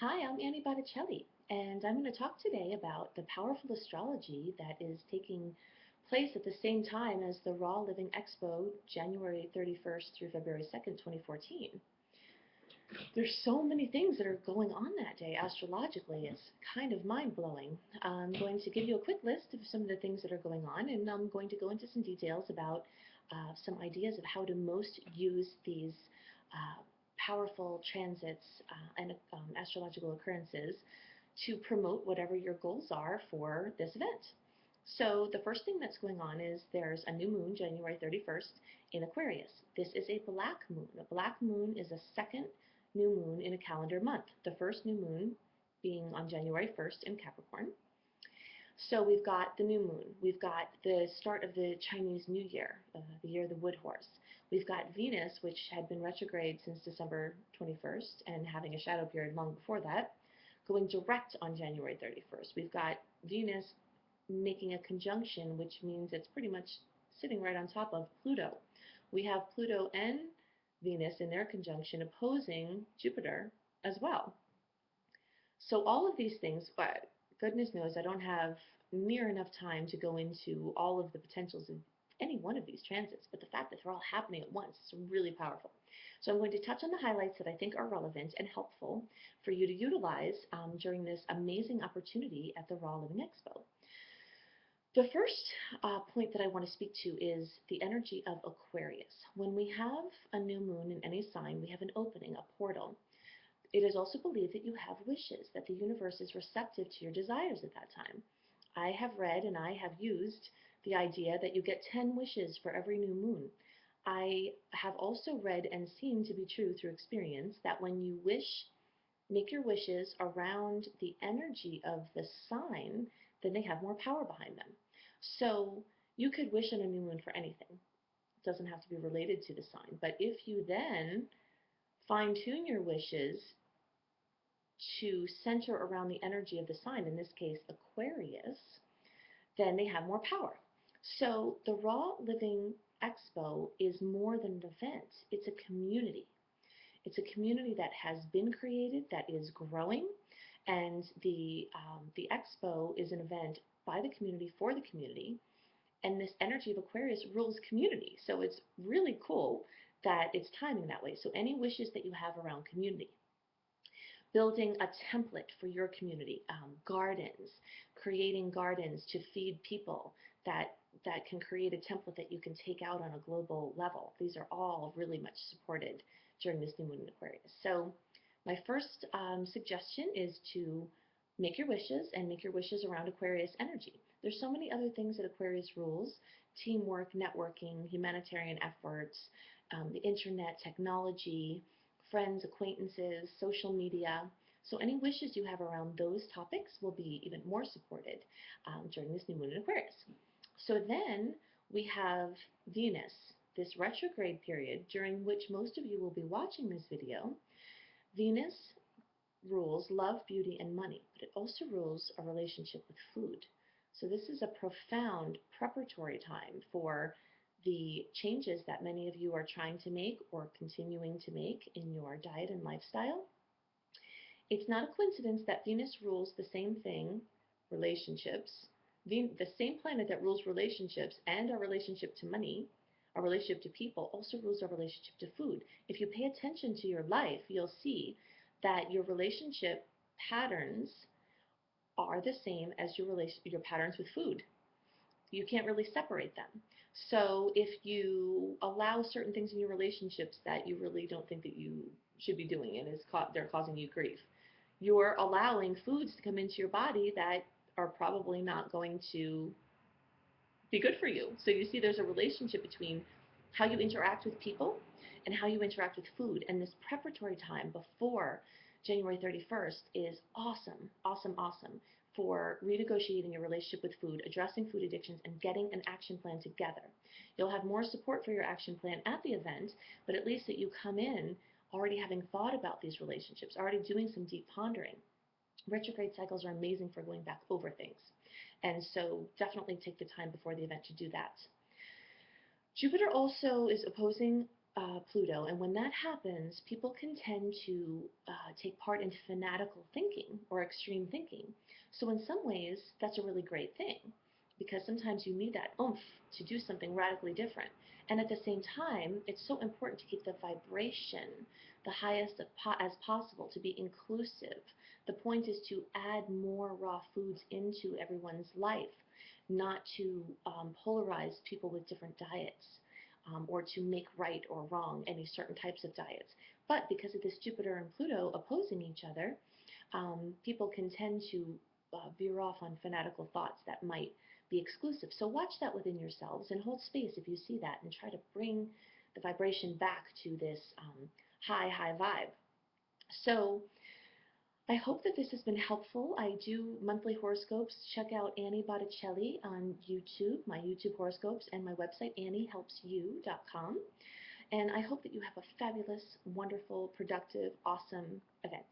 Hi, I'm Annie Botticelli, and I'm going to talk today about the powerful astrology that is taking place at the same time as the Raw Living Expo, January 31st through February 2nd, 2014. There's so many things that are going on that day astrologically. It's kind of mind-blowing. I'm going to give you a quick list of some of the things that are going on, and I'm going to go into some details about some ideas of how to most use these powerful transits and astrological occurrences to promote whatever your goals are for this event. So the first thing that's going on is there's a new moon, January 31st, in Aquarius. This is a black moon. A black moon is a second new moon in a calendar month. The first new moon being on January 1st in Capricorn. So we've got the new moon. We've got the start of the Chinese New Year, the year of the wood horse. We've got Venus, which had been retrograde since December 21st and having a shadow period long before that, going direct on January 31st. We've got Venus making a conjunction, which means it's pretty much sitting right on top of Pluto. We have Pluto and Venus in their conjunction opposing Jupiter as well. So all of these things, but goodness knows I don't have near enough time to go into all of the potentials of any one of these transits, but the fact that they're all happening at once is really powerful. So I'm going to touch on the highlights that I think are relevant and helpful for you to utilize during this amazing opportunity at the Raw Living Expo. The first point that I want to speak to is the energy of Aquarius. When we have a new moon in any sign, we have an opening, a portal. It is also believed that you have wishes, that the universe is receptive to your desires at that time. I have read and I have used the idea that you get 10 wishes for every new moon. I have also read and seen to be true through experience that when you wish, make your wishes around the energy of the sign, then they have more power behind them. So you could wish on a new moon for anything. It doesn't have to be related to the sign. But if you then fine tune your wishes to center around the energy of the sign, in this case Aquarius, then they have more power. So the Raw Living Expo is more than an event. It's a community. It's a community that has been created, that is growing, and the Expo is an event by the community for the community, and this energy of Aquarius rules community. So it's really cool that it's timing that way. So any wishes that you have around community, building a template for your community, gardens, creating gardens to feed people that can create a template that you can take out on a global level. These are all really much supported during this new moon in Aquarius. So my first suggestion is to make your wishes and make your wishes around Aquarius energy. There's so many other things that Aquarius rules: teamwork, networking, humanitarian efforts, the internet, technology, friends, acquaintances, social media. So any wishes you have around those topics will be even more supported during this new moon in Aquarius. So then we have Venus, this retrograde period during which most of you will be watching this video. Venus rules love, beauty, and money, but it also rules a relationship with food. So this is a profound preparatory time for the changes that many of you are trying to make or continuing to make in your diet and lifestyle. It's not a coincidence that Venus rules the same thing, relationships, the same planet that rules relationships and our relationship to money, our relationship to people, also rules our relationship to food. If you pay attention to your life, you'll see that your relationship patterns are the same as your patterns with food. You can't really separate them. So if you allow certain things in your relationships that you really don't think that you should be doing and they're causing you grief, you're allowing foods to come into your body that are probably not going to be good for you. So you see there's a relationship between how you interact with people and how you interact with food. And this preparatory time before January 31st is awesome, awesome, awesome for renegotiating your relationship with food, addressing food addictions, and getting an action plan together. You'll have more support for your action plan at the event, but at least that you come in already having thought about these relationships, already doing some deep pondering. Retrograde cycles are amazing for going back over things. And so definitely take the time before the event to do that. Jupiter also is opposing Pluto. And when that happens, people can tend to take part in fanatical thinking or extreme thinking. So, in some ways, that's a really great thing because sometimes you need that oomph to do something radically different. And at the same time, it's so important to keep the vibration the highest as possible, to be inclusive. The point is to add more raw foods into everyone's life, not to polarize people with different diets, or to make right or wrong any certain types of diets. But because of this Jupiter and Pluto opposing each other, people can tend to veer off on fanatical thoughts that might be exclusive. So watch that within yourselves and hold space if you see that, and try to bring the vibration back to this high vibe. So I hope that this has been helpful. I do monthly horoscopes. Check out Annie Botticelli on YouTube, my YouTube horoscopes, and my website, anniehelpsyou.com. And I hope that you have a fabulous, wonderful, productive, awesome event.